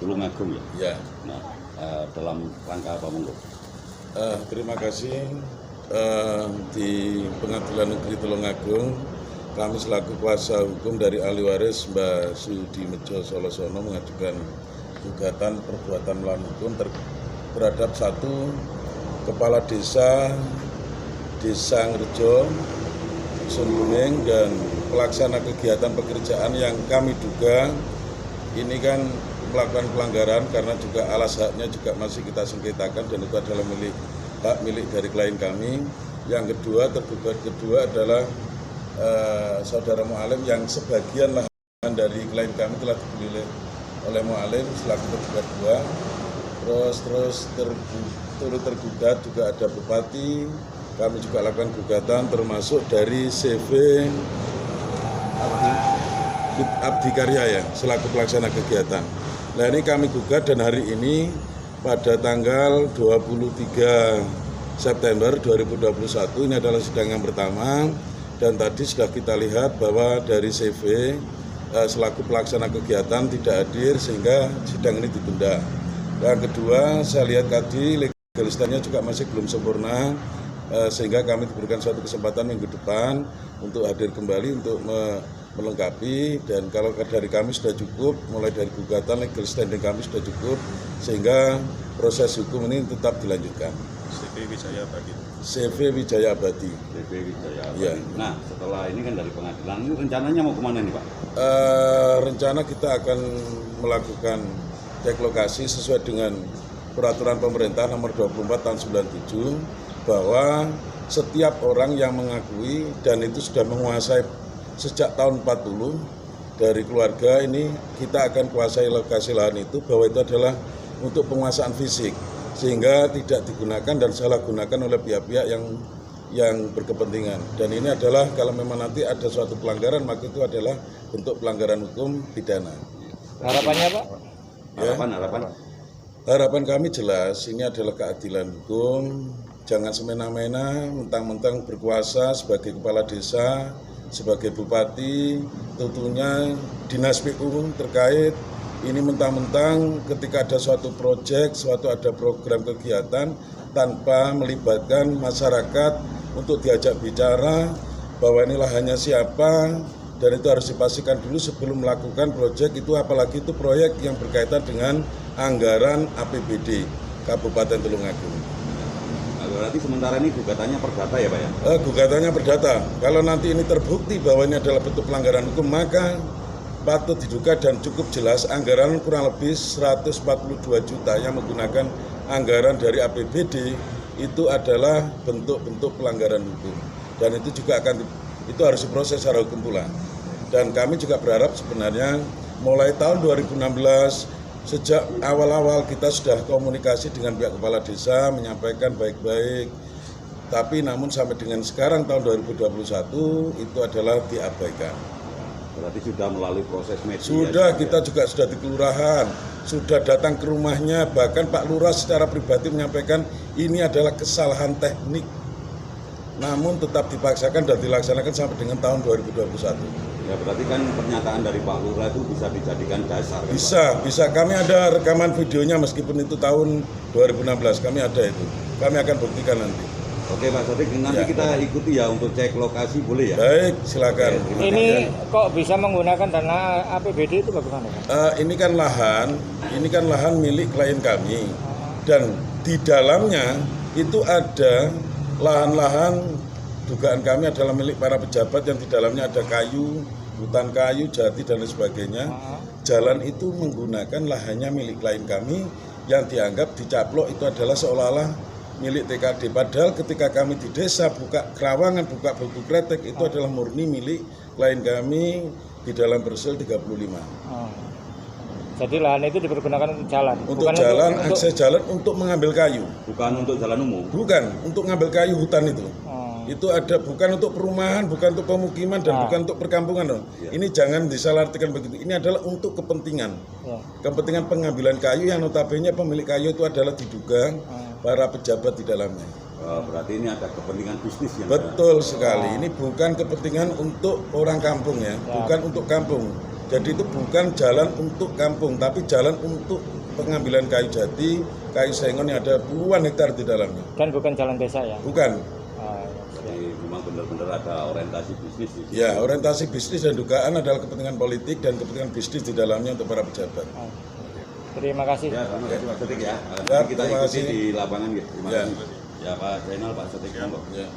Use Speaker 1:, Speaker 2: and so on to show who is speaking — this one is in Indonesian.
Speaker 1: Tulungagung ya?
Speaker 2: Ya.
Speaker 1: Nah, dalam rangka apa monggo?
Speaker 2: Terima kasih. Di Pengadilan Negeri Tulungagung, kami selaku kuasa hukum dari ahli waris Mbak Sudimejo Solosono mengajukan gugatan perbuatan melawan hukum terhadap satu kepala desa Ngrejo, Sunbuning, dan pelaksana kegiatan pekerjaan yang kami duga ini kan melakukan pelanggaran karena juga alas haknya juga masih kita sengketakan dan itu adalah hak milik dari klien kami. Yang kedua, tergugat kedua adalah saudara Mu'alim yang sebagian lahan dari klien kami telah dibeli oleh Mu'alim selaku tergugat dua. Terus turut tergugat juga ada Bupati, kami juga lakukan gugatan termasuk dari CV Abdi Karya ya selaku pelaksana kegiatan. Nah ini kami gugat dan hari ini pada tanggal 23 September 2021 ini adalah sidang yang pertama dan tadi sudah kita lihat bahwa dari CV selaku pelaksana kegiatan tidak hadir sehingga sidang ini ditunda. Yang kedua saya lihat tadi legalitasnya juga masih belum sempurna sehingga kami diberikan suatu kesempatan minggu depan untuk hadir kembali untuk melengkapi, dan kalau dari kami sudah cukup, mulai dari gugatan legal standing kami sudah cukup sehingga proses hukum ini tetap dilanjutkan.
Speaker 3: CV Wijaya Abadi.
Speaker 2: CV Wijaya Abadi.
Speaker 1: CV Wijaya Abadi.
Speaker 2: Ya.
Speaker 1: Nah, setelah ini kan dari pengadilan, ini rencananya mau kemana nih Pak?
Speaker 2: Rencana kita akan melakukan cek lokasi sesuai dengan peraturan pemerintah nomor 24 tahun 97 bahwa setiap orang yang mengakui dan itu sudah menguasai sejak tahun 40 dari keluarga ini, kita akan kuasai lokasi lahan itu bahwa itu adalah untuk penguasaan fisik sehingga tidak digunakan dan salah gunakan oleh pihak-pihak yang berkepentingan. Dan ini adalah kalau memang nanti ada suatu pelanggaran maka itu adalah bentuk pelanggaran hukum pidana.
Speaker 4: Harapannya Pak?
Speaker 2: Ya.
Speaker 1: Harapan
Speaker 2: Kami jelas ini adalah keadilan hukum. Jangan semena-mena mentang-mentang berkuasa sebagai kepala desa, sebagai bupati, tentunya dinas PU terkait ini mentang-mentang ketika ada suatu proyek, ada program kegiatan tanpa melibatkan masyarakat untuk diajak bicara bahwa ini lahannya siapa, dan itu harus dipastikan dulu sebelum melakukan proyek itu, apalagi itu proyek yang berkaitan dengan anggaran APBD Kabupaten Tulungagung.
Speaker 1: Berarti sementara ini gugatannya perdata ya Pak ya?
Speaker 2: Gugatannya perdata. Kalau nanti ini terbukti bahwa ini adalah bentuk pelanggaran hukum, maka patut diduga dan cukup jelas anggaran kurang lebih 142 juta yang menggunakan anggaran dari APBD itu adalah bentuk-bentuk pelanggaran hukum. Dan itu juga itu harus diproses secara hukum pula. Dan kami juga berharap sebenarnya mulai tahun 2016 sejak awal-awal kita sudah komunikasi dengan pihak kepala desa, menyampaikan baik-baik, tapi namun sampai dengan sekarang tahun 2021 itu adalah diabaikan.
Speaker 1: Berarti sudah melalui proses media.
Speaker 2: Sudah, kita juga sudah di kelurahan, sudah datang ke rumahnya, bahkan Pak Lurah secara pribadi menyampaikan ini adalah kesalahan teknik, namun tetap dipaksakan dan dilaksanakan sampai dengan tahun 2021.
Speaker 1: Ya berarti kan pernyataan dari Pak Lurah itu bisa dijadikan dasar. Kan,
Speaker 2: bisa. Kami ada rekaman videonya meskipun itu tahun 2016, kami ada itu. Kami akan buktikan nanti.
Speaker 1: Oke Pak Sodik, nanti kita ikuti ya untuk cek lokasi, boleh ya?
Speaker 2: Baik, silakan.
Speaker 4: Oke, ini kok bisa menggunakan dana APBD itu bagaimana Pak?
Speaker 2: Ini kan lahan milik klien kami, dan di dalamnya itu ada lahan-lahan dugaan kami adalah milik para pejabat yang di dalamnya ada kayu, hutan kayu, jati dan lain sebagainya. Jalan itu menggunakan lahannya milik klien kami yang dianggap dicaplok itu adalah seolah-olah milik TKD. Padahal ketika kami di desa buka kerawangan, buka buku kretek itu adalah murni milik klien kami di dalam Persil 35.
Speaker 4: Jadi lahan itu dipergunakan untuk jalan?
Speaker 2: Untuk jalan, akses jalan untuk mengambil kayu.
Speaker 1: Bukan untuk jalan umum?
Speaker 2: Bukan, untuk mengambil kayu hutan itu. Itu ada bukan untuk perumahan, bukan untuk pemukiman, dan bukan untuk perkampungan dong. Ya. Ini jangan disalahartikan begitu. Ini adalah untuk kepentingan, kepentingan pengambilan kayu yang notabene pemilik kayu itu adalah diduga para pejabat di dalamnya.
Speaker 1: Berarti ini ada kepentingan bisnis yang
Speaker 2: betul sekali. Ini bukan kepentingan untuk orang kampung ya, bukan untuk kampung. Jadi itu bukan jalan untuk kampung, tapi jalan untuk pengambilan kayu jati, kayu sengon yang ada puluhan hektar di dalamnya.
Speaker 4: Dan bukan jalan desa ya?
Speaker 2: Bukan.
Speaker 1: Jadi memang benar-benar ada orientasi bisnis di sini.
Speaker 2: Ya, orientasi bisnis dan dugaan adalah kepentingan politik dan kepentingan bisnis di dalamnya untuk para pejabat.
Speaker 4: Terima kasih.
Speaker 1: Ya, terima kasih Pak Sotik ya.
Speaker 2: Ya,
Speaker 1: Kita
Speaker 2: terima
Speaker 1: ikuti
Speaker 2: kasih.
Speaker 1: di lapangan gitu. Terima
Speaker 2: Ya.
Speaker 1: kasih. Ya Pak Zainal, Pak Sotik.
Speaker 2: Ya.